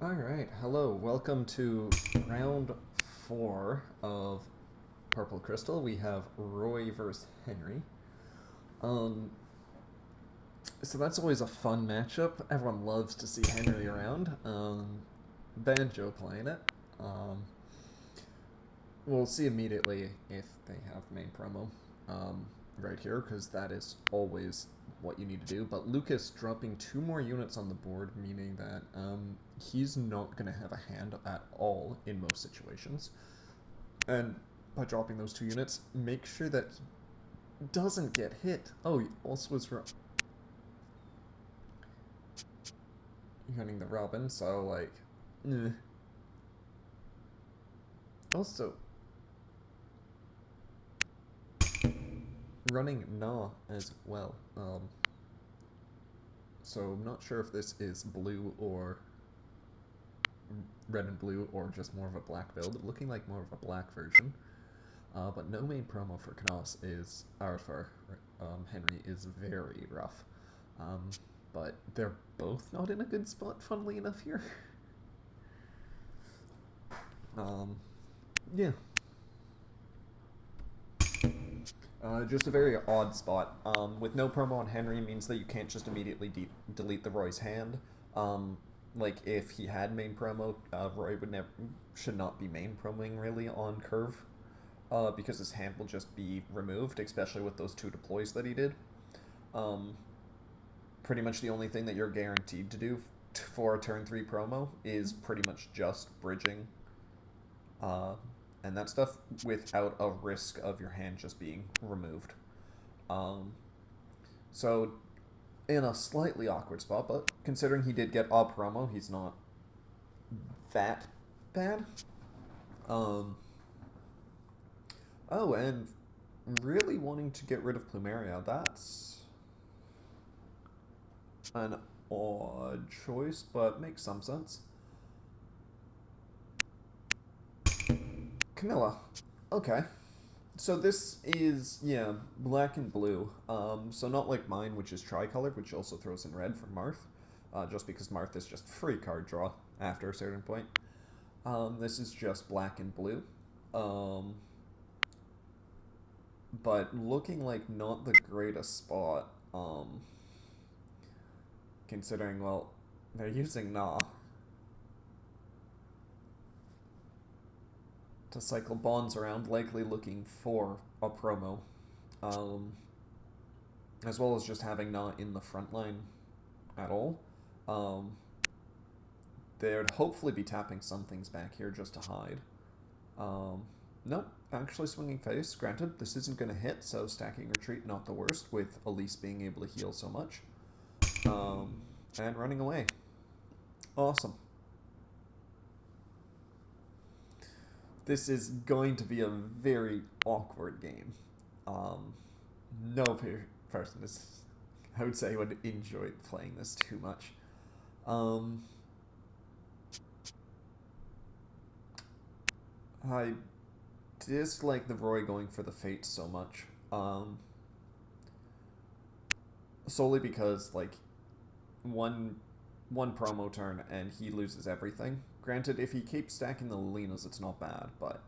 Alright, hello, welcome to round 4 of Purple Crystal. We have Roy versus Henry. Um, so that's always a fun matchup. Everyone loves to see Henry around. Banjo playing it. Um, we'll see immediately if they have main promo right here, because that is always what you need to do. But Lukas dropping 2 more units on the board, meaning that he's not going to have a hand at all in most situations. And by dropping those 2 units, make sure that he doesn't get hit. Oh, he also was running the Robin, so like, eh. Also running Nah as well. So I'm not sure if this is blue or red and blue or just more of a black build. Looking like more of a black version. But no main promo for Knos is, or for Henry is very rough. But they're both not in a good spot, funnily enough, here. Yeah. Just a very odd spot. With no promo on Henry means that you can't just immediately delete the Roy's hand. Like if he had main promo, Roy should not be main promoing really on curve, because his hand will just be removed, especially with those 2 deploys that he did. Pretty much the only thing that you're guaranteed to do for a turn 3 promo is pretty much just bridging and that stuff without a risk of your hand just being removed. So in a slightly awkward spot, but considering he did get a promo, he's not that bad. Oh, and really wanting to get rid of Plumeria, that's an odd choice, but makes some sense. Camilla. Okay. So this is, yeah, black and blue. So not like mine, which is tricolored, which also throws in red for Marth. Just because Marth is just free card draw after a certain point. This is just black and blue. But looking like not the greatest spot. Considering, well, they're using Nah to cycle bonds around, likely looking for a promo. As well as just having Nah in the front line at all. They'd hopefully be tapping some things back here just to hide. Nope, actually swinging face. Granted, this isn't going to hit, so stacking retreat not the worst, with Elise being able to heal so much. And running away. Awesome. This is going to be a very awkward game. No person is, I would say, would enjoy playing this too much. I dislike the Roy going for the Fate so much. Solely because, like, one promo turn and he loses everything. Granted, if he keeps stacking the Lilinas, it's not bad, but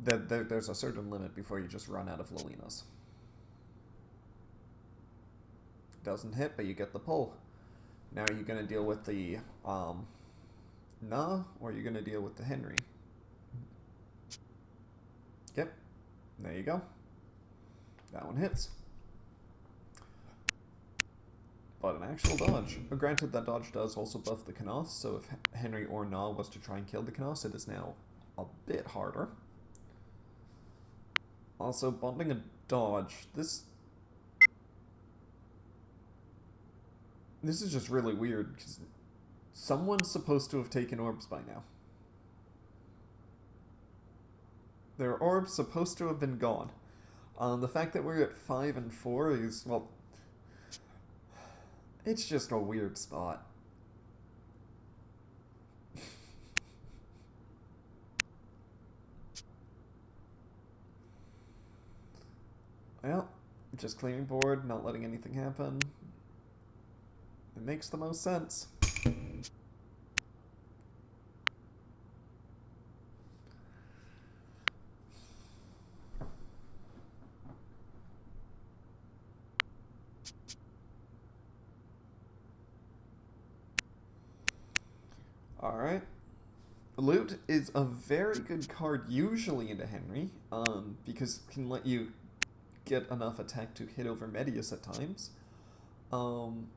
there's a certain limit before you just run out of Lilinas. Doesn't hit, but you get the pull. Now are you going to deal with the Nah, or are you going to deal with the Henry? Yep, there you go. That one hits. But an actual dodge. Granted, that dodge does also buff the Knos, so if Henry or Nah was to try and kill the Knos, it is now a bit harder. Also, bonding a dodge. This is just really weird, because someone's supposed to have taken orbs by now. Their orb's supposed to have been gone. The fact that we're at 5 and 4 is, well, it's just a weird spot. Well, just clearing board, not letting anything happen. It makes the most sense. Alright. Loot is a very good card usually into Henry, because it can let you get enough attack to hit over Medius at times. And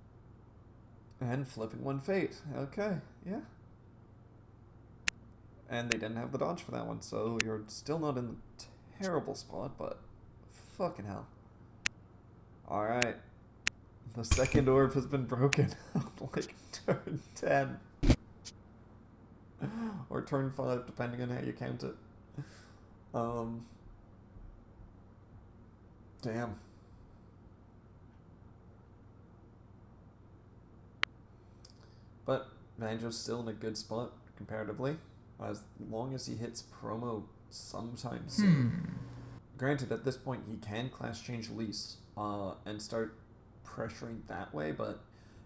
flipping one fate. Okay, yeah. And they didn't have the dodge for that one, so you're still not in the terrible spot, but fucking hell. Alright. The second orb has been broken. Like, turn 10. Or turn 5, depending on how you count it. Damn. But Banjo's still in a good spot, comparatively. As long as he hits promo sometime soon. Granted, at this point, he can class change Elise and start pressuring that way, but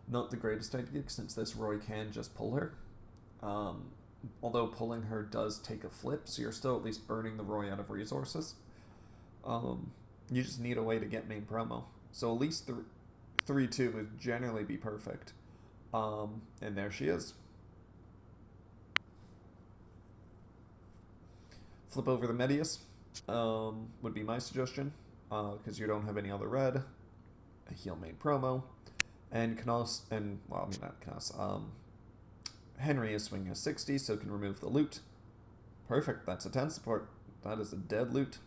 not the greatest idea since this Roy can just pull her. Although pulling her does take a flip, so you're still at least burning the Roy out of resources. You just need a way to get main promo. So at least 3-2 would generally be perfect. And there she is. Flip over the Medius would be my suggestion, because you don't have any other red. A heal main promo. And Knos, and, well, I mean, not Knos, Henry is swinging a 60, so can remove the loot. Perfect, that's a 10 support. That is a dead loot.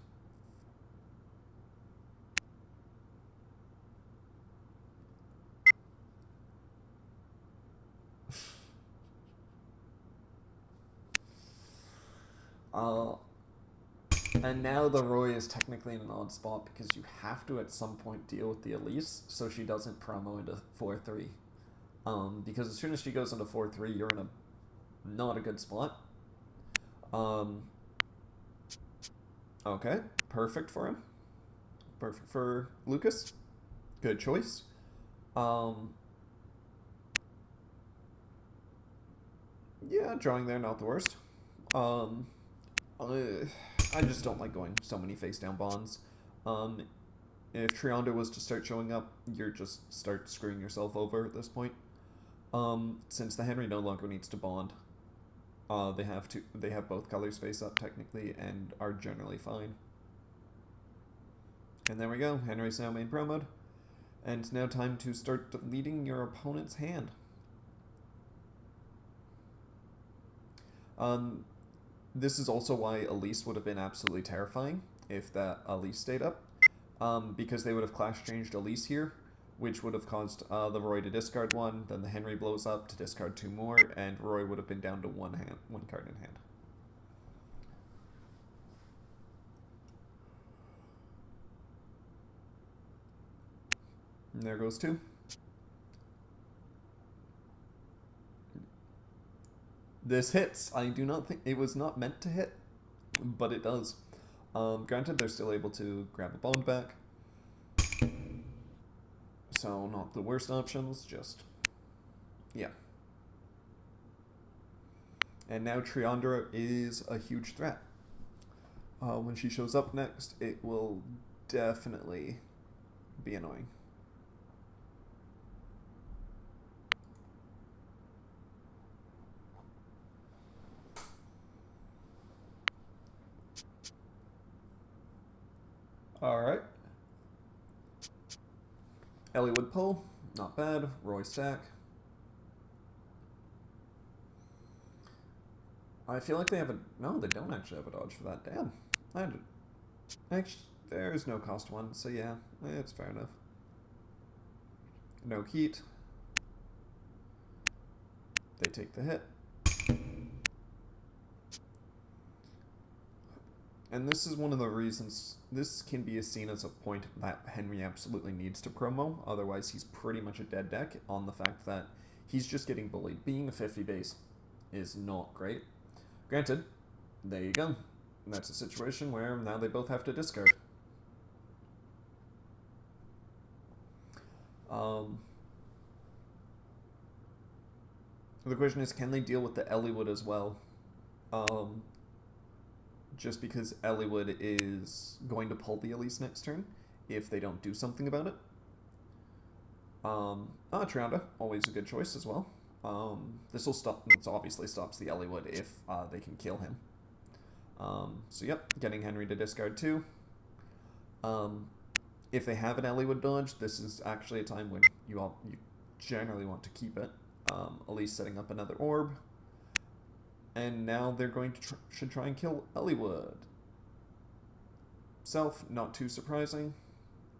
And now the Roy is technically in an odd spot because you have to at some point deal with the Elise so she doesn't promo into 4-3. Because as soon as she goes into 4-3, you're in a not a good spot. Okay, perfect for him. Perfect for Lukas. Good choice. Yeah, drawing there, not the worst. I just don't like going so many face-down bonds. If Trianda was to start showing up, you're just start screwing yourself over at this point. Since the Henry no longer needs to bond. They have both colors face up technically and are generally fine. And there we go, Henry's now main pro mode. And it's now time to start deleting your opponent's hand. This is also why Elise would have been absolutely terrifying if that Elise stayed up. Because they would have clash changed Elise here, which would have caused the Roy to discard one, then the Henry blows up to discard 2 more, and Roy would have been down to one card in hand. And there goes 2. This hits. I do not think it was not meant to hit, but it does. Granted, they're still able to grab a bond back. So, not the worst options, just... yeah. And now Triandra is a huge threat. When she shows up next, it will definitely be annoying. Alright. Ellie would pull. Not bad. Roy stack. I feel like they have a... no, they don't actually have a dodge for that. Damn. Actually, there's no cost 1, so yeah, it's fair enough. No heat. They take the hit. And this is one of the reasons this can be seen as a point that Henry absolutely needs to promo, otherwise he's pretty much a dead deck on the fact that he's just getting bullied. Being a 50 base is not great. Granted, there you go. That's a situation where now they both have to discard. The question is, can they deal with the Elliewood as well? Just because Elliewood is going to pull the Elise next turn if they don't do something about it. Trianda, always a good choice as well. This obviously stops the Elliewood if they can kill him. So yep, getting Henry to discard 2. If they have an Elliewood dodge, this is actually a time when you generally want to keep it. At least setting up another orb. And now they're going to should try and kill Elliewood. Self, not too surprising.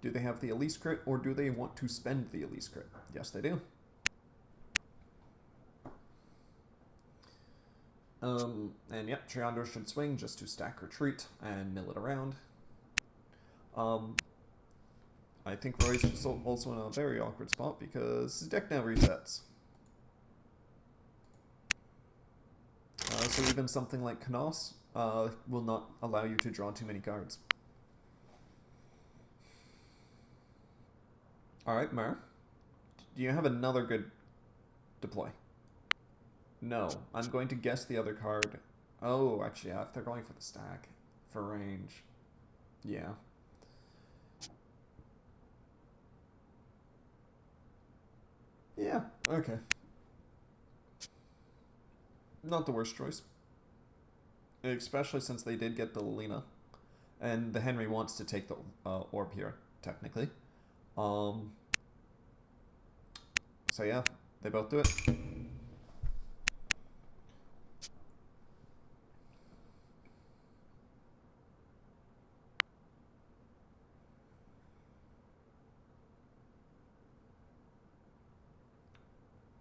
Do they have the Elise crit, or do they want to spend the Elise crit? Yes, they do. And yep, Triandro should swing just to stack retreat and mill it around. I think Roy's also in a very awkward spot because his deck now resets. So even something like Knos will not allow you to draw too many cards. Alright, Mer. Do you have another good deploy? No. I'm going to guess the other card. Oh, actually, yeah, if they're going for the stack. For range. Yeah. Yeah, okay. Not the worst choice. Especially since they did get the Lina. And the Henry wants to take the orb here, technically. So yeah, they both do it.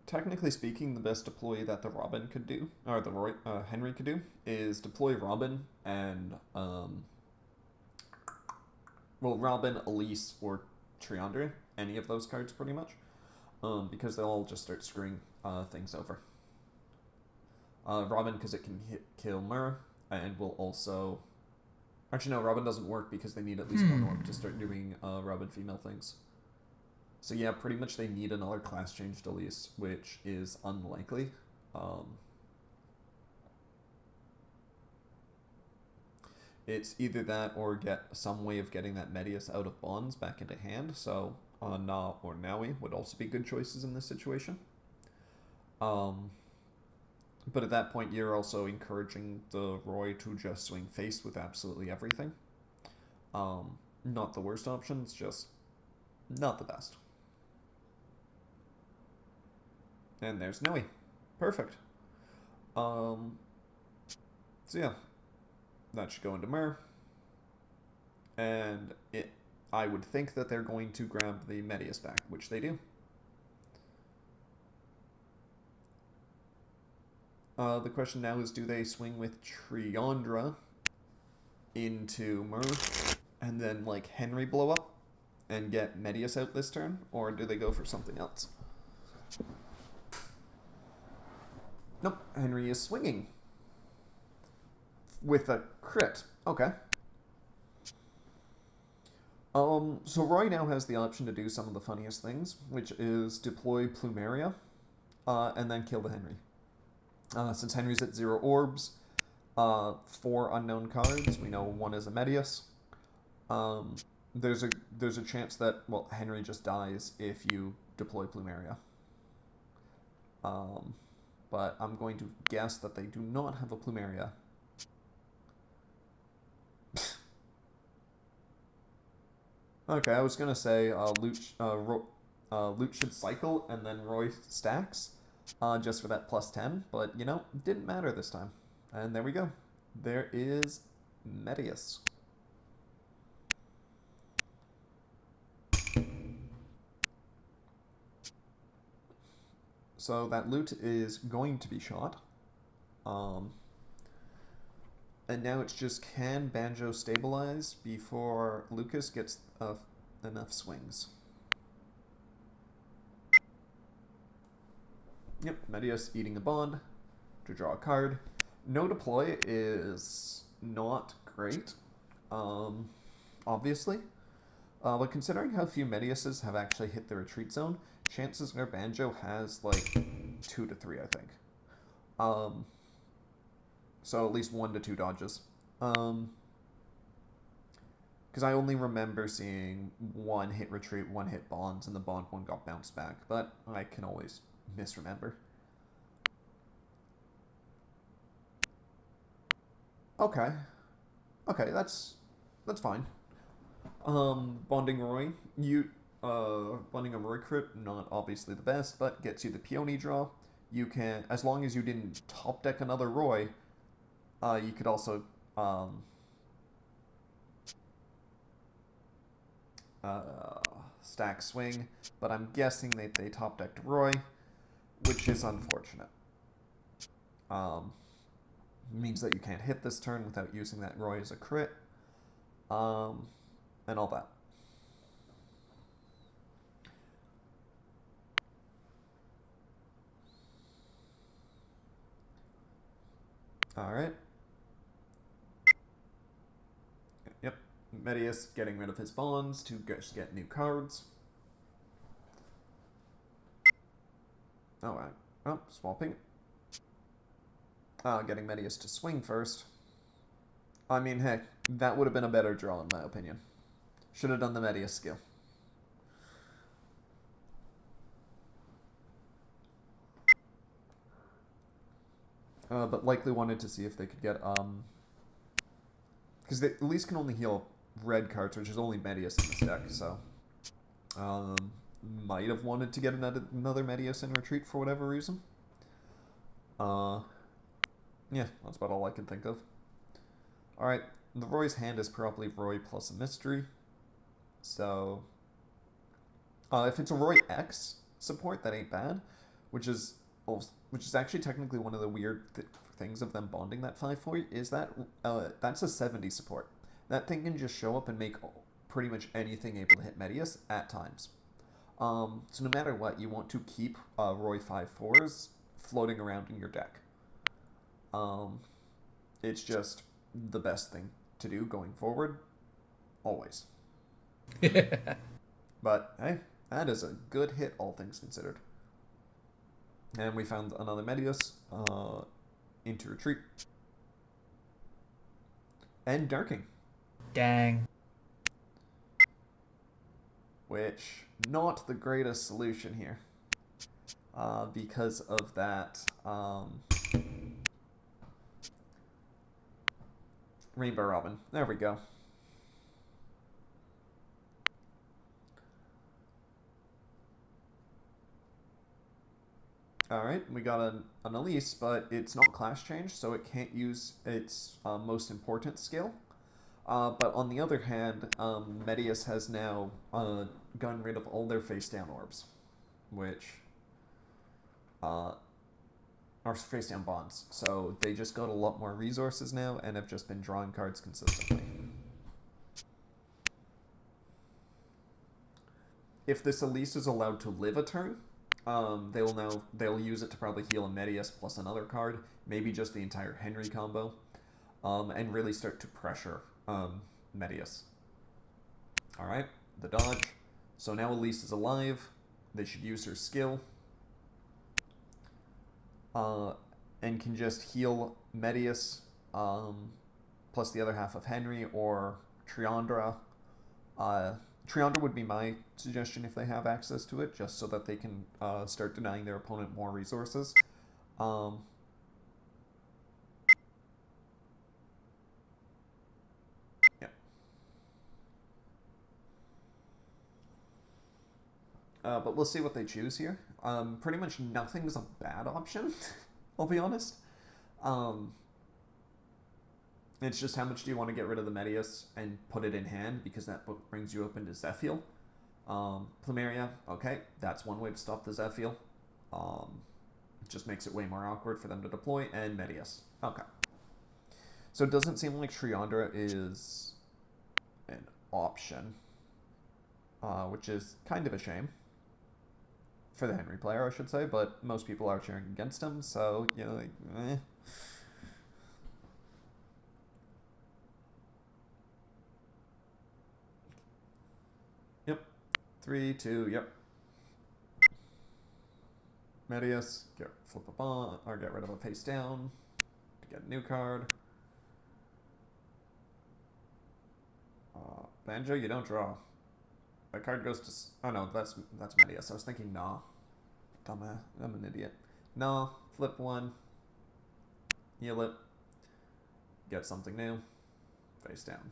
Technically speaking, the best deploy that the Robin could do, or the Henry could do, is deploy Robin and, well, Robin, Elise, or Triandre, any of those cards pretty much, because they'll all just start screwing things over. Robin, because it can kill Myrrh, and will also... Actually, no, Robin doesn't work because they need at least one orb to start doing Robin female things. So yeah, pretty much they need another class change to Elise, which is unlikely. It's either that or get some way of getting that Medius out of bonds back into hand, so Na or Naui would also be good choices in this situation. But at that point, you're also encouraging the Roy to just swing face with absolutely everything. Not the worst option, it's just not the best. And there's Noe. Perfect. So yeah, that should go into Myrrh. And I would think that they're going to grab the Medius back, which they do. The question now is, do they swing with Triandra into Myrrh and then, like, Henry blow up and get Medius out this turn? Or do they go for something else? Nope, Henry is swinging. With a crit. Okay. So Roy now has the option to do some of the funniest things, which is deploy Plumeria, and then kill the Henry. Since Henry's at 0 orbs, 4 unknown cards, we know one is a Medius. There's a chance that, well, Henry just dies if you deploy Plumeria. But I'm going to guess that they do not have a Plumeria. Okay, I was gonna say Loot should cycle and then Roy stacks, just for that +10, but you know, didn't matter this time. And there we go. There is Medius. So that loot is going to be shot. And now it's just, can Banjo stabilize before Lukas gets enough swings? Yep, Medius eating a bond to draw a card. No deploy is not great, obviously. But considering how few Mediuses have actually hit the retreat zone, chances are Banjo has like 2 to 3, I think. So at least 1 to 2 dodges. Because I only remember seeing 1 hit retreat, 1 hit bonds, and the bond one got bounced back. But I can always misremember. Okay. Okay, that's fine. Bonding Roy, bonding a Roy crit, not obviously the best, but gets you the peony draw. You can, as long as you didn't top deck another Roy, you could also, um, uh, stack swing, but I'm guessing that they top decked Roy, which is unfortunate. Um, means that you can't hit this turn without using that Roy as a crit, and all that. Alright. Yep. Medius getting rid of his bonds to just get new cards. Alright. Oh, swapping. Getting Medius to swing first. I mean, heck, that would have been a better draw in my opinion. Should have done the Medius skill. But likely wanted to see if they could get, because they at least can only heal red cards, which is only Medius in this deck, so. Might have wanted to get another Medius in retreat for whatever reason. Yeah, that's about all I can think of. Alright, the Roy's hand is probably Roy plus a mystery. So, if it's a Roy X support, that ain't bad, which is actually technically one of the weird things of them bonding that 5/4 is that that's a 70 support. That thing can just show up and make pretty much anything able to hit Medius at times. So no matter what, you want to keep Roy 5/4s floating around in your deck. It's just the best thing to do going forward, always. But hey, that is a good hit, all things considered. And we found another Medius into retreat. And Darking. Dang. Which, not the greatest solution here. Because of that Rainbow Robin. There we go. Alright, we got an Elise, but it's not class change, so it can't use its most important skill. But on the other hand, Medius has now gotten rid of all their face-down orbs, which are face-down bonds. So they just got a lot more resources now and have just been drawing cards consistently. If this Elise is allowed to live a turn, they'll use it to probably heal a Medius plus another card, maybe just the entire Henry combo, and really start to pressure Medius. Alright, the dodge. So now Elise is alive. They should use her skill. And can just heal Medius, plus the other half of Henry, or Triandra. Triandra would be my suggestion if they have access to it, just so that they can start denying their opponent more resources. Yeah. But we'll see what they choose here. Pretty much nothing's a bad option, I'll be honest. It's just how much do you want to get rid of the Medius and put it in hand, because that brings you up into Zephyl. Plumeria, okay, that's one way to stop the Zephyl. It just makes it way more awkward for them to deploy, and Medius. Okay. So it doesn't seem like Triandra is an option, which is kind of a shame. For the Henry player, I should say, but most people are cheering against him, so, you know, like, eh. Yep. 3, 2, yep. Medius, flip a bond, or get rid of a face down to get a new card. Banjo, you don't draw. That card goes to... Oh no, that's Medius. I was thinking, nah. Dumbass. I'm an idiot. Nah, flip one. Heal it. get something new. Face down.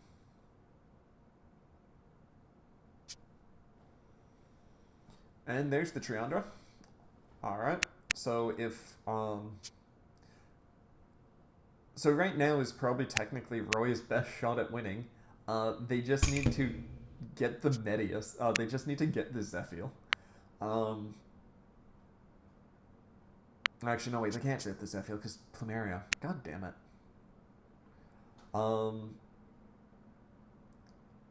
And there's the Triandra. Alright, so if, so right now is probably technically Roy's best shot at winning. They just need to get the Medius. They just need to get the Zephyl. Actually, no, wait, they can't get the Zephyl because Plumeria. God damn it.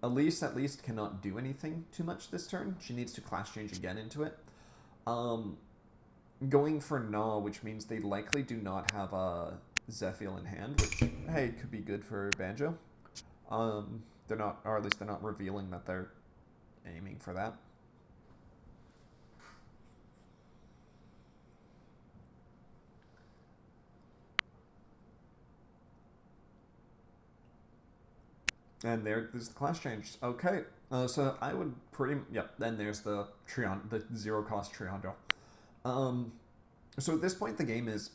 Elise at least cannot do anything too much this turn. She needs to class change again into it. Going for Na, which means they likely do not have a Zephyl in hand, which, hey, could be good for Banjo. They're not, or at least they're not revealing that they're aiming for that. And there's the class change. Okay, so I would then there's the zero cost Triandra. So at this point the game is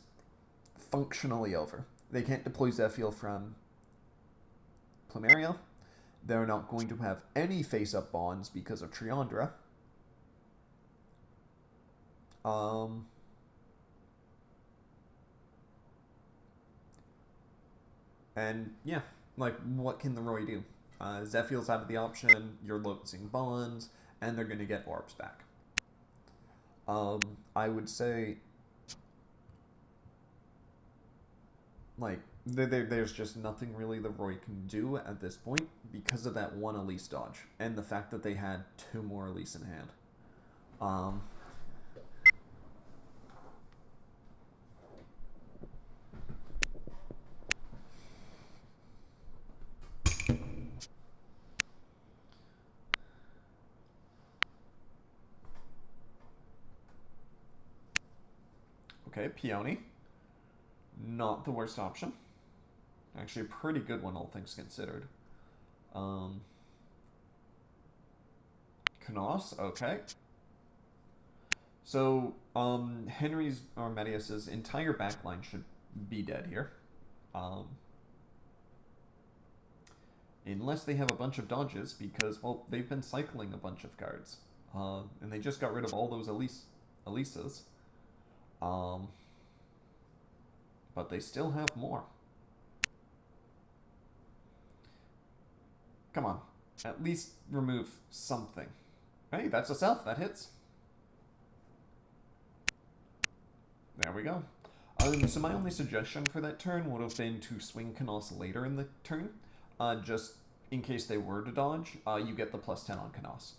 functionally over. They can't deploy Zephyl from Plumeria. They're not going to have any face-up bonds because of Triandra. And yeah, like, what can the Roy do? Zephyl's out of the option, you're losing bonds, and they're going to get orbs back. I would say, like, there's just nothing really the Roy can do at this point because of that one Elise dodge, and the fact that they had 2 more Elise in hand. Okay, Peony. Not the worst option. Actually, a pretty good one, all things considered. Knos, okay. So, Henry's, or Medius's entire backline should be dead here. Unless they have a bunch of dodges, because, well, they've been cycling a bunch of cards. And they just got rid of all those Elises. But they still have more. Come on. At least remove something. Hey, that's a self. That hits. There we go. So my only suggestion for that turn would have been to swing Knos later in the turn. Just in case they were to dodge, you get the +10 on Knos.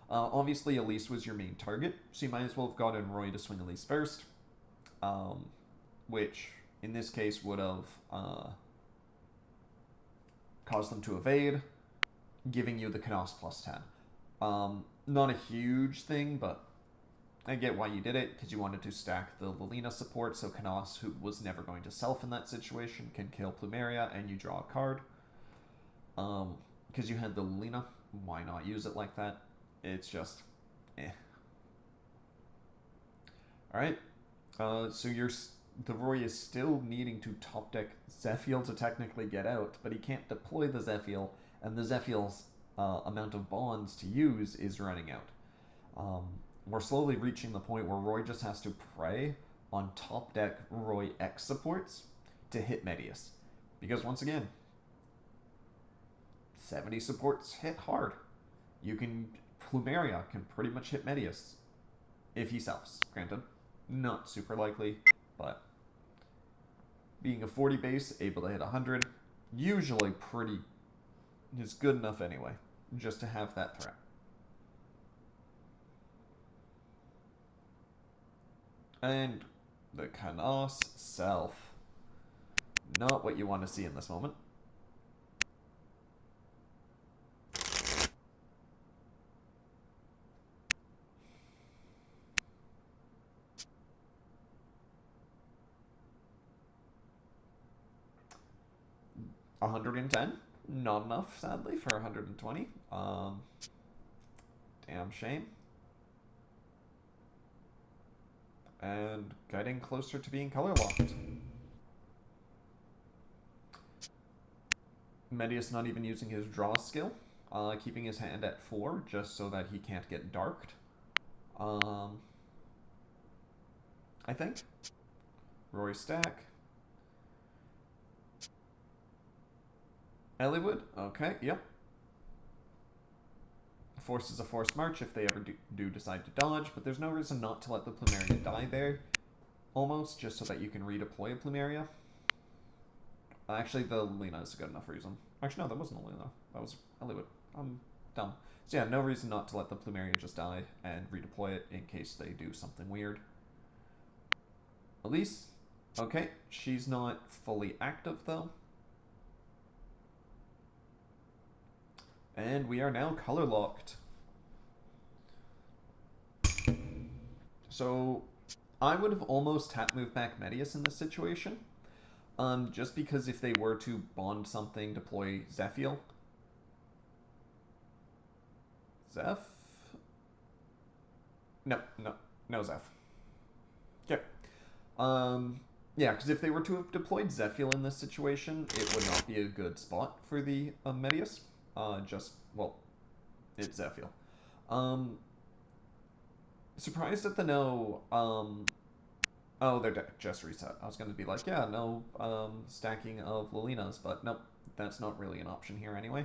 Obviously, Elise was your main target, so you might as well have gotten Roy to swing Elise first. Which, in this case, would have caused them to evade, giving you the Knos +10. Not a huge thing, but I get why you did it, because you wanted to stack the Lilina support, so Knos, who was never going to self in that situation, can kill Plumeria, and you draw a card. Because you had the Lilina, why not use it like that? It's just, eh. Alright, so the Roy is still needing to top deck Zephyl to technically get out, but he can't deploy the Zephyl, and the Zephyl's amount of bonds to use is running out. We're slowly reaching the point where Roy just has to pray on top deck Roy X supports to hit Medius. Because once again, 70 supports hit hard. Plumeria can pretty much hit Medius if he selfs. Granted, not super likely, but being a 40 base, able to hit 100, usually is good enough anyway, just to have that threat. And the Knos self. Not what you want to see in this moment. $110. Not enough, sadly, for 120. Damn shame. And getting closer to being color locked. Medius not even using his draw skill, keeping his hand at 4 just so that he can't get darked. I think. Roy stack. Elliewood, okay, yep. Force is a forced march if they ever do decide to dodge, but there's no reason not to let the Plumeria die there, almost, just so that you can redeploy a Plumeria. Actually, the Lena is a good enough reason. Actually, no, that wasn't a Lena. That was Elliewood. I'm dumb. So yeah, no reason not to let the Plumeria just die and redeploy it in case they do something weird. Elise, okay, she's not fully active though. And we are now color locked. So I would have almost tap moved back Medius in this situation. Just because if they were to bond something, deploy Zephiel. Zeph? No, Zeph. Okay. Yeah, because if they were to have deployed Zephiel in this situation, it would not be a good spot for the Medius. Well, it's Zephiel. Surprised at the no, oh, their deck just reset. I was going to be like, yeah, no stacking of Lilinas, but nope, that's not really an option here anyway.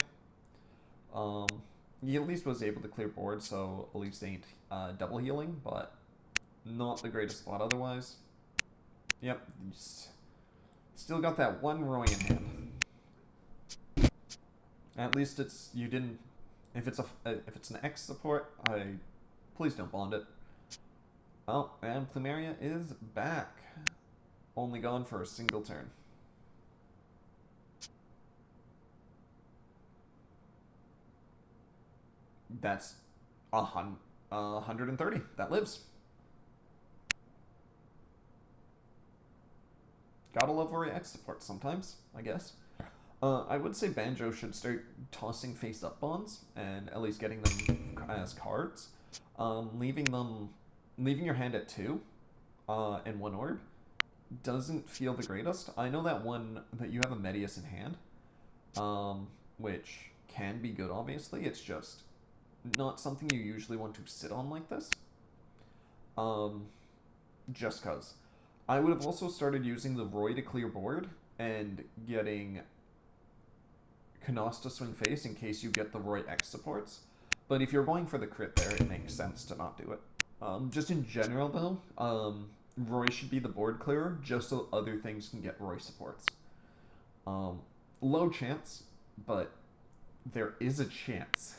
He at least was able to clear board, so at least ain't double healing, but not the greatest spot otherwise. Yep, still got that one Roy in hand. At least it's, you didn't, if it's an X support, please don't bond it. Oh, and Plumeria is back. Only gone for a single turn. That's 130. That lives. Gotta love Roy X support sometimes, I guess. I would say Banjo should start tossing face-up bonds and at least getting them as cards. Leaving your hand at 2 and 1 orb doesn't feel the greatest. I know that you have a Medius in hand, which can be good, obviously. It's just not something you usually want to sit on like this. Just cause. I would have also started using the Roy to clear board and getting Canos to swing face in case you get the Roy X supports. But if you're going for the crit there, it makes sense to not do it. Just in general though, Roy should be the board clearer just so other things can get Roy supports. Low chance, but there is a chance.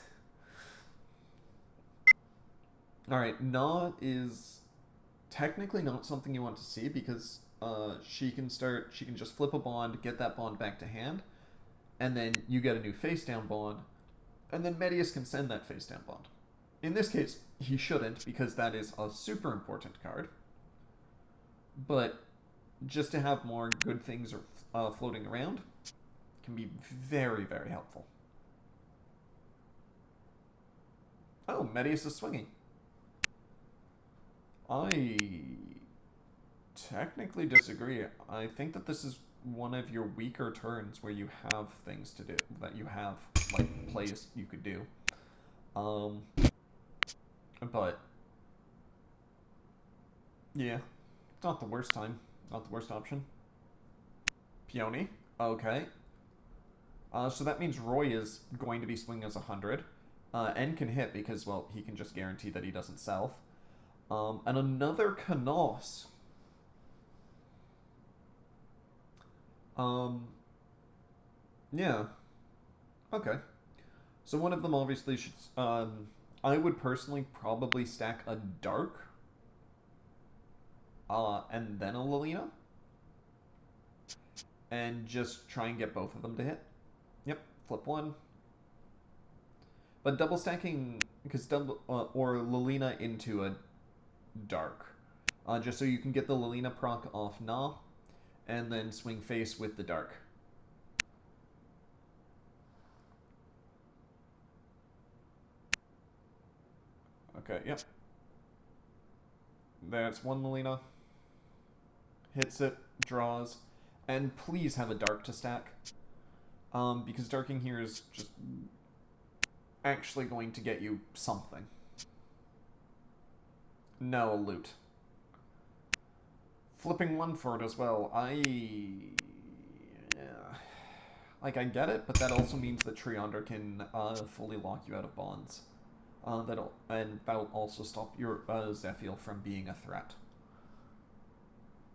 Alright, Na is technically not something you want to see because she can just flip a bond, get that bond back to hand, and then you get a new face down bond, and then Medius can send that face down bond. In this case, he shouldn't because that is a super important card. But just to have more good things floating around can be very, very helpful. Oh, Medius is swinging. I technically disagree. I think that this is one of your weaker turns where you have things to do, that you have, like, plays you could do. But, yeah, not the worst time, not the worst option. Peony, okay. So that means Roy is going to be swinging as 100, and can hit because, well, he can just guarantee that he doesn't self. And another Canos. Yeah. Okay. So one of them obviously should, I would personally probably stack a Dark, and then a Lilina. And just try and get both of them to hit. Yep, flip one. But double stacking, because or Lilina into a Dark. Just so you can get the Lilina proc off Na, and then swing face with the Dark. Okay, yep. That's one Lilina. Hits it, draws, and please have a Dark to stack. Because darking here is just actually going to get you something. No, loot. Flipping one for it as well. Yeah. Like, I get it, but that also means that Triandra can fully lock you out of bonds. That'll also stop your Zephiel from being a threat.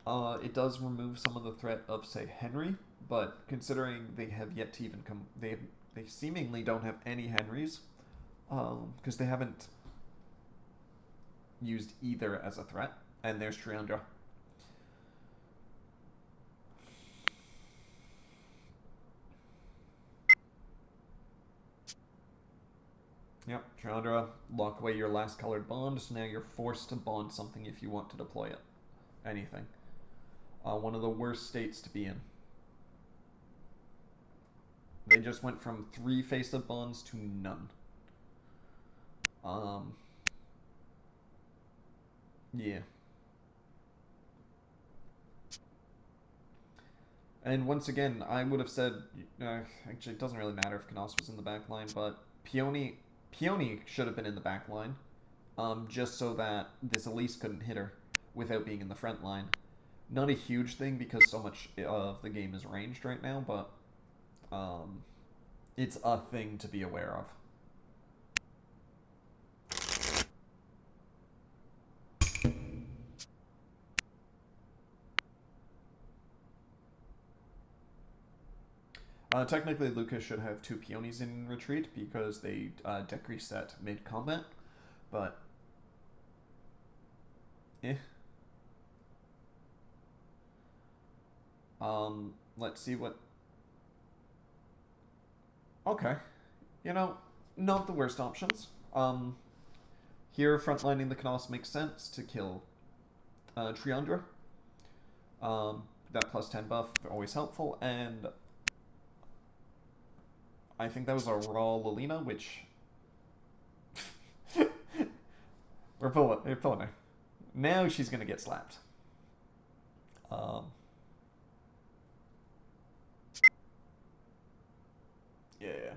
It does remove some of the threat of, say, Henry, but considering they have yet to even come... They seemingly don't have any Henrys, because they haven't used either as a threat. And there's Triandra. Yep, Triandra, lock away your last colored bond, so now you're forced to bond something if you want to deploy it. Anything. One of the worst states to be in. They just went from 3 face-up bonds to none. Yeah. And once again, I would have said, actually it doesn't really matter if Knos was in the back line, but Peony should have been in the back line, just so that this Elise couldn't hit her without being in the front line. Not a huge thing because so much of the game is ranged right now, but it's a thing to be aware of. Technically, Lukas should have 2 peonies in retreat because they deck reset mid-combat, but... Let's see what... Okay. You know, not the worst options. Here, frontlining the Knos makes sense to kill Triandra. That plus 10 buff, always helpful, and... I think that was a raw Lilina, which... We're pulling her. Now she's gonna get slapped. Yeah.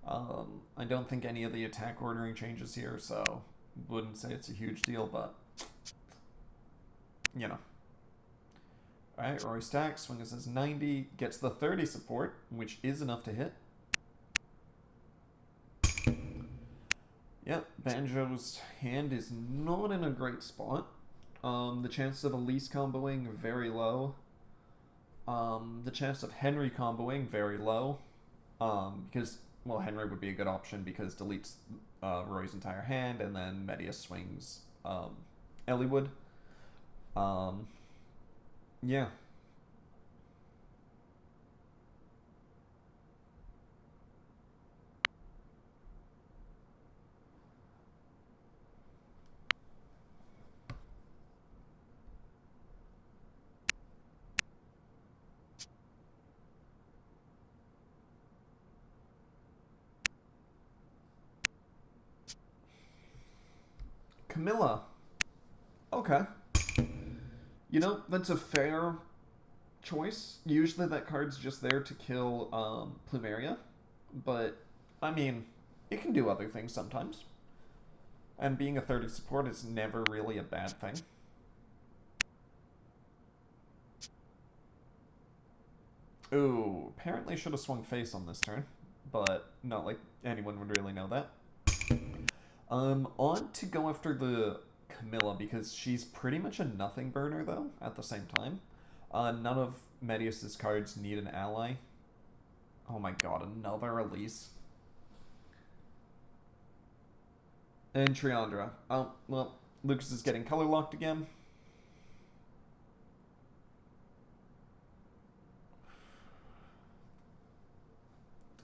I don't think any of the attack ordering changes here, so wouldn't say it's a huge deal, but... You know. Alright, Rory stacks, swing says 90, gets the 30 support, which is enough to hit. Yep, Banjo's hand is not in a great spot. The chances of Elise comboing, very low. The chance of Henry comboing, very low. Because, well, Henry would be a good option because deletes Rory's entire hand, and then Medius swings Elliewood. Yeah. Camilla. Okay. You know, that's a fair choice. Usually that card's just there to kill Plumeria, but, I mean, it can do other things sometimes. And being a 30 support is never really a bad thing. Ooh, apparently should have swung face on this turn, but not like anyone would really know that. On to go after the Camilla, because she's pretty much a nothing burner, though, at the same time. None of Medius's cards need an ally. Oh my god, another release. And Triandra. Oh, well, Lukas is getting color locked again.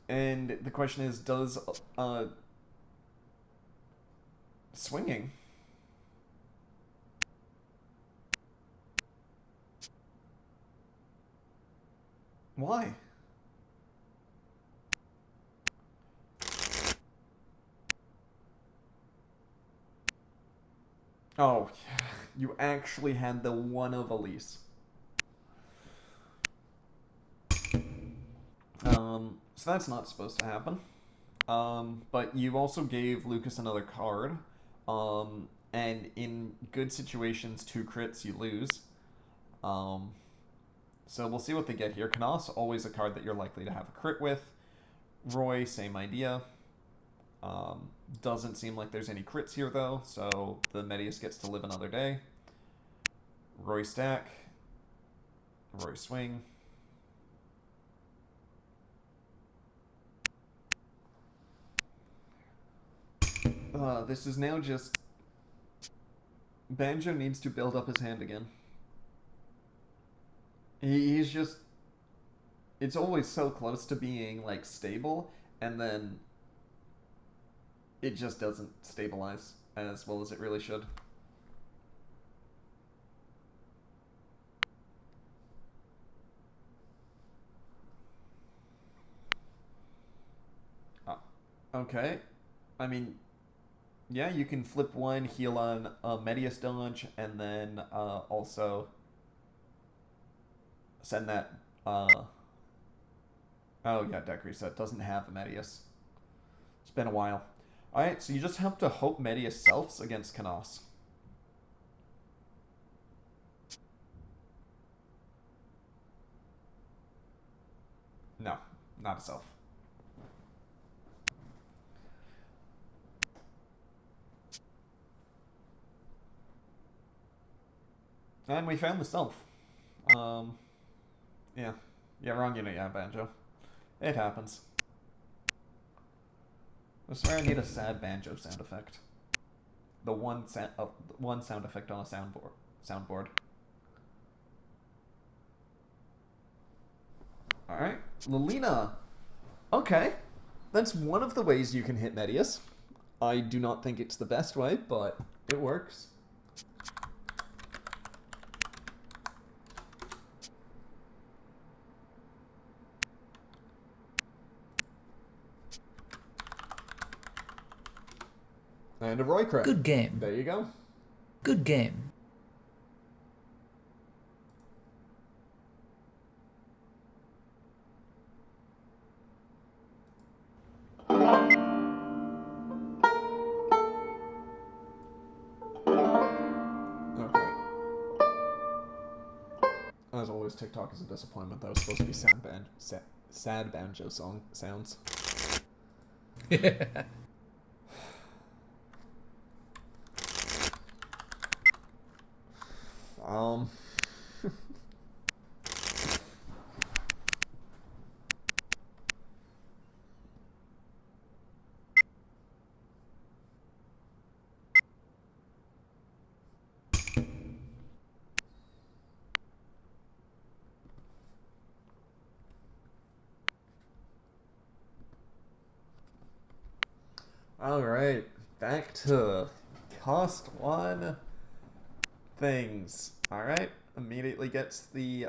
And the question is, does, swinging... Why? Oh, you actually had the one of Elise. So that's not supposed to happen. But you also gave Lukas another card. And in good situations, 2 crits, you lose. Um, so we'll see what they get here. Knaus, always a card that you're likely to have a crit with. Roy, same idea. Doesn't seem like there's any crits here, though, so the Medius gets to live another day. Roy stack. Roy swing. This is now just... Banjo needs to build up his hand again. He's just... It's always so close to being, like, stable, and then it just doesn't stabilize as well as it really should. Okay. I mean, yeah, you can flip 1, heal on a Medius dodge, and then also send that... Oh yeah, deck reset. Doesn't have a Medius. It's been a while. Alright, so you just have to hope Medius selfs against Knaus. No, not a self. And we found the self. Yeah. Yeah, wrong unit, yeah, Banjo. It happens. I swear I need a sad Banjo sound effect. The one sound effect on a soundboard. Alright. Lilina. Okay. That's one of the ways you can hit Medius. I do not think it's the best way, but it works. And a Roy crit. Good game. There you go. Good game. Okay. As always, TikTok is a disappointment. That was supposed to be sad banjo sounds. Alright, back to cost 1 things. Alright, immediately gets the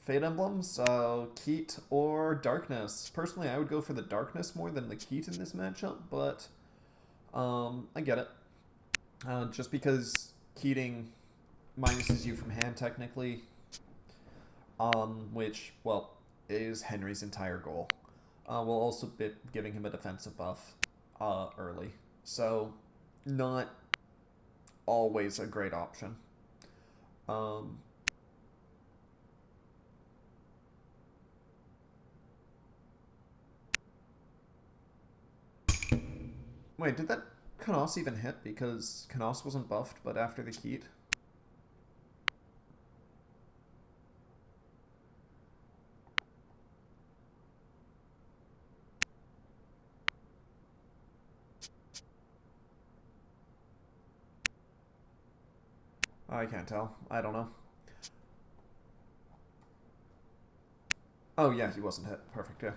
Fate Emblem, so Keat or Darkness. Personally, I would go for the Darkness more than the Keat in this matchup, but I get it. Just because Keating minuses you from hand, technically, which, well, is Henry's entire goal. Will also be giving him a defensive buff early. So, not always a great option. Wait, did that Knaus even hit? Because Knaus wasn't buffed, but after the Keat. I can't tell. I don't know. Oh, yeah, he wasn't hit. Perfect, yeah.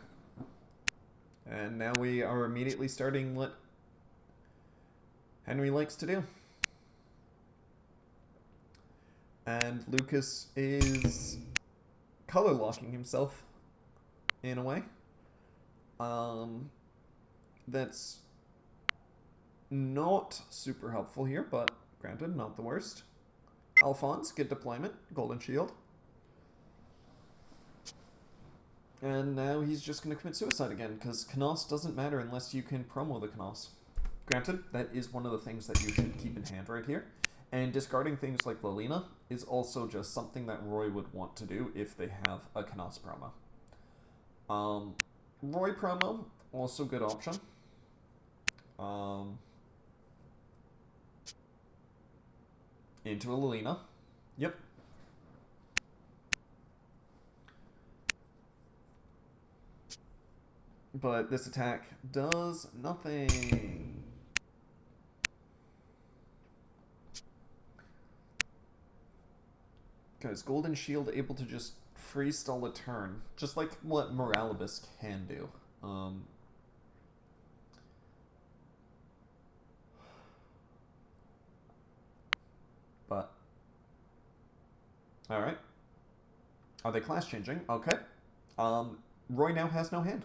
And now we are immediately starting what Henry likes to do. And Lukas is color locking himself in a way. That's not super helpful here, but granted, not the worst. Alphonse, good deployment, golden shield. And now he's just going to commit suicide again, because Knos doesn't matter unless you can promo the Knos. Granted, that is one of the things that you should keep in hand right here. And discarding things like Lilina is also just something that Roy would want to do if they have a Knos promo. Roy promo, also good option. Into a Lilina. Yep. But this attack does nothing. Guys, Golden Shield able to just freestyle a turn, just like what Moralibus can do. But all right, are they class changing? Okay. Roy now has no hand.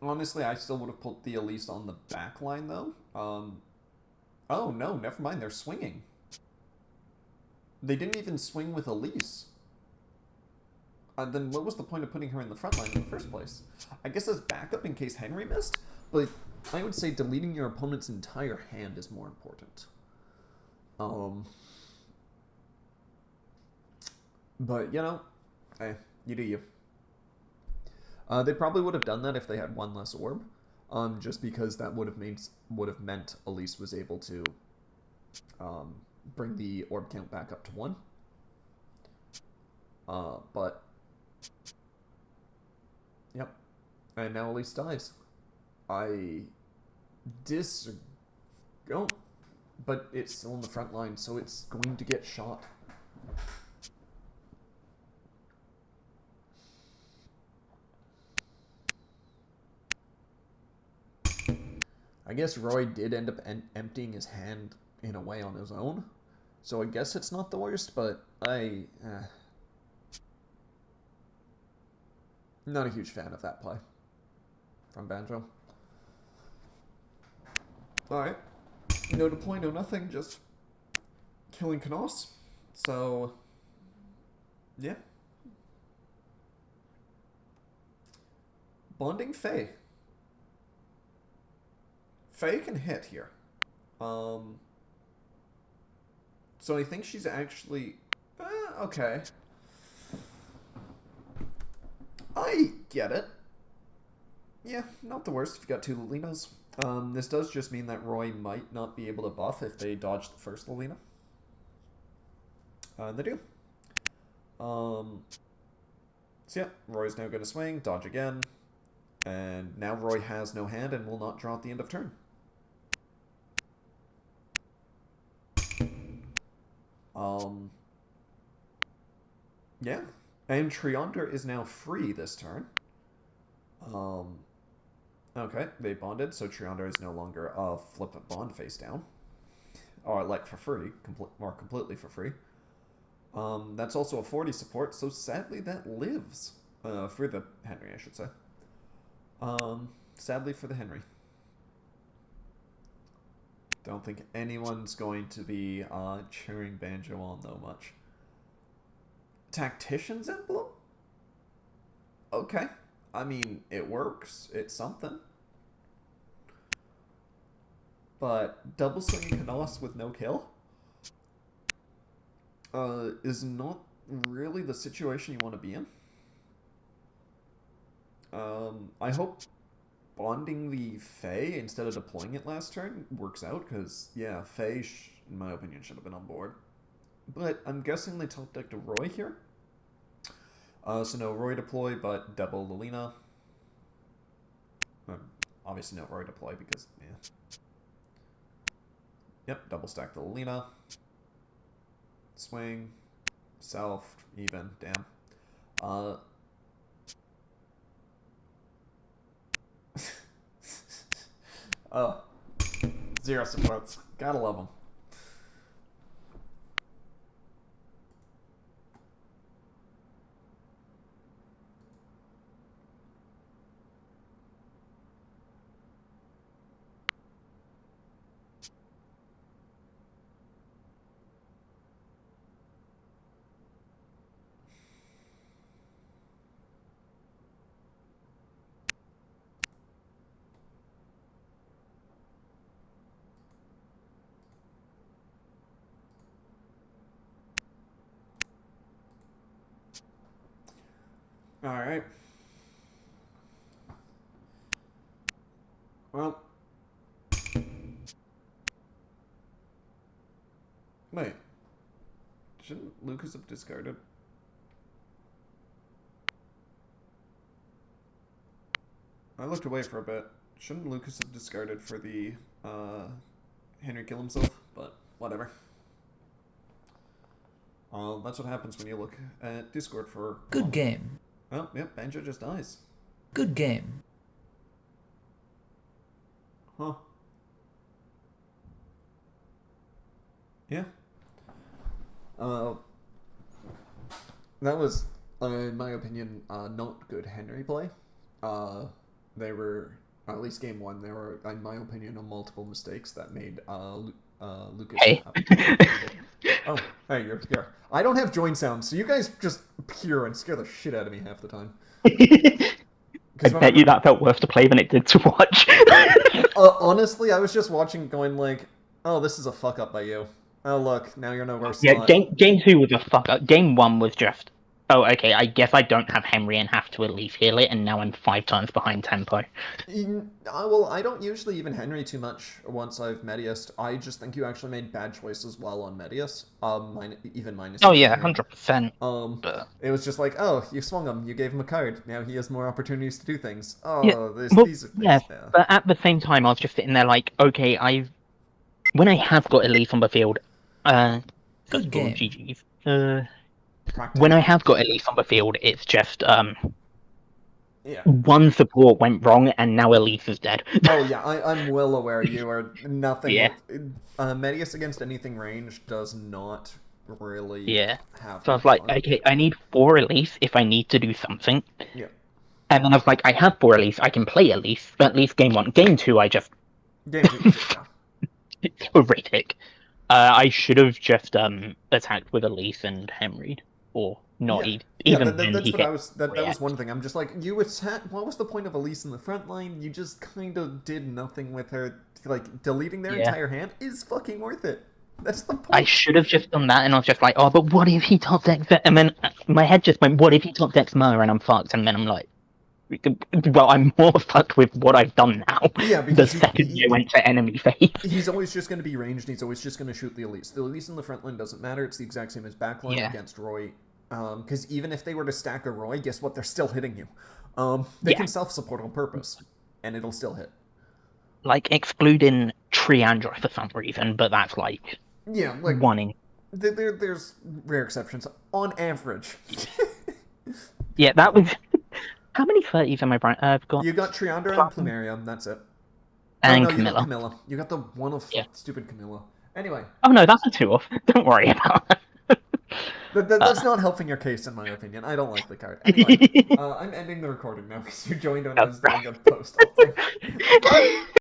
Honestly, I still would have put the Elise on the back line, though. Oh, no, never mind. They're swinging. They didn't even swing with Elise. Then what was the point of putting her in the front line in the first place? I guess as backup in case Henry missed, but I would say deleting your opponent's entire hand is more important. But, you know, you do you. They probably would have done that if they had one less orb, just because that would have meant Elise was able to bring the orb count back up to 1. But yep, and now Elise dies. But it's still in the front line, so it's going to get shot. I guess Roy did end up emptying his hand in a way on his own, so I guess it's not the worst, but not a huge fan of that play from Banjo. Alright, no deploy, no nothing, just killing Knos, so yeah. Bonding Faye. Faye can hit here. So I think she's actually... okay. I get it. Yeah, not the worst if you got 2 Lilinas. This does just mean that Roy might not be able to buff if they dodge the first Lilina. They do. So yeah, Roy's now going to swing, dodge again. And now Roy has no hand and will not draw at the end of turn. Yeah. And Triander is now free this turn. Okay, they bonded, so Triander is no longer a flip a bond face down. Or like for free, more completely for free. That's also a 40 support, so sadly that lives. For the Henry, I should say. Sadly for the Henry. Don't think anyone's going to be cheering Banjo on though much. Tactician's Emblem? Okay. I mean, it works. It's something. But double swinging Knos with no kill is not really the situation you want to be in. I hope bonding the Fae instead of deploying it last turn works out, because, yeah, Fae, in my opinion, should have been on board. But I'm guessing they top decked a Roy here. So no Roy deploy, but double Lilina. Obviously no Roy deploy because, yeah. Yep, double stack the Lilina. Swing. Self. Even. Damn. Oh. 0 supports. Gotta love them. Alright. Well. Wait. Shouldn't Lukas have discarded? I looked away for a bit. Shouldn't Lukas have discarded for the Henry kill himself? But whatever. That's what happens when you look at Discord for... Good game. Oh, yep, Banjo just dies. Good game. Huh. Yeah. That was, in my opinion, not good Henry play. They were, at least game one, there were, in my opinion, multiple mistakes that made Lukas Hey. Oh, hey, you're here. I don't have join sounds, so you guys just appear and scare the shit out of me half the time. I bet you that felt worse to play than it did to watch. Honestly, I was just watching going like, oh, this is a fuck up by you. Oh, look, now you're in a worse spot. Game 2 was a fuck up. Game 1 was just, oh, okay, I guess I don't have Henry and have to at least heal it, and now I'm 5 times behind tempo. Well, I don't usually even Henry too much once I've Mediused. I just think you actually made bad choices well on Medius. Even minus. Oh yeah, 100%. But it was just like, oh, you swung him, you gave him a card. Now he has more opportunities to do things. Oh, yeah, these are things. Yeah, but at the same time, I was just sitting there like, okay, when I have got Elise on the field, Good game. GG's. When I have got Elise on the field, it's just one support went wrong, and now Elise is dead. Oh yeah, I'm well aware you are nothing. Yeah. Medius against anything range does not really have. So I was like, okay, I need 4 Elise if I need to do something. Yeah. And then I was like, I have 4 Elise, I can play Elise, at least game 1. Game 2, I just... Game 2, yeah. It's horrific. I should have just attacked with Elise and Henry, or not even. That's what I was. That was one thing. I'm just like, you attack. What was the point of Elise in the front line? You just kind of did nothing with her. Like deleting their entire hand is fucking worth it. That's the point. I should have just done that, and I was just like, oh, but what if he top decks? And then my head just went, what if he top decks Mer and I'm fucked? And then I'm like, well, I'm more fucked with what I've done now. Yeah, because the second you went to enemy phase. He's always just going to be ranged, and he's always just going to shoot the Elise. The Elise in the front line doesn't matter. It's the exact same as backline against Roy. Because even if they were to stack a Roy, guess what? They're still hitting you. They can self-support on purpose, and it'll still hit. Like, excluding Triandra for some reason, but that's like... Yeah, like... Wanting. There's rare exceptions. On average. Yeah, that was... How many 30s am I right? I've got... You got Triandra and Plumerium, that's it. And Camilla. You got Camilla. You got the one of stupid Camilla. Anyway. Oh no, that's a 2-off. Don't worry about that. That's not helping your case, in my opinion. I don't like the card. Anyway, I'm ending the recording now because you joined when I was doing a post-op thing.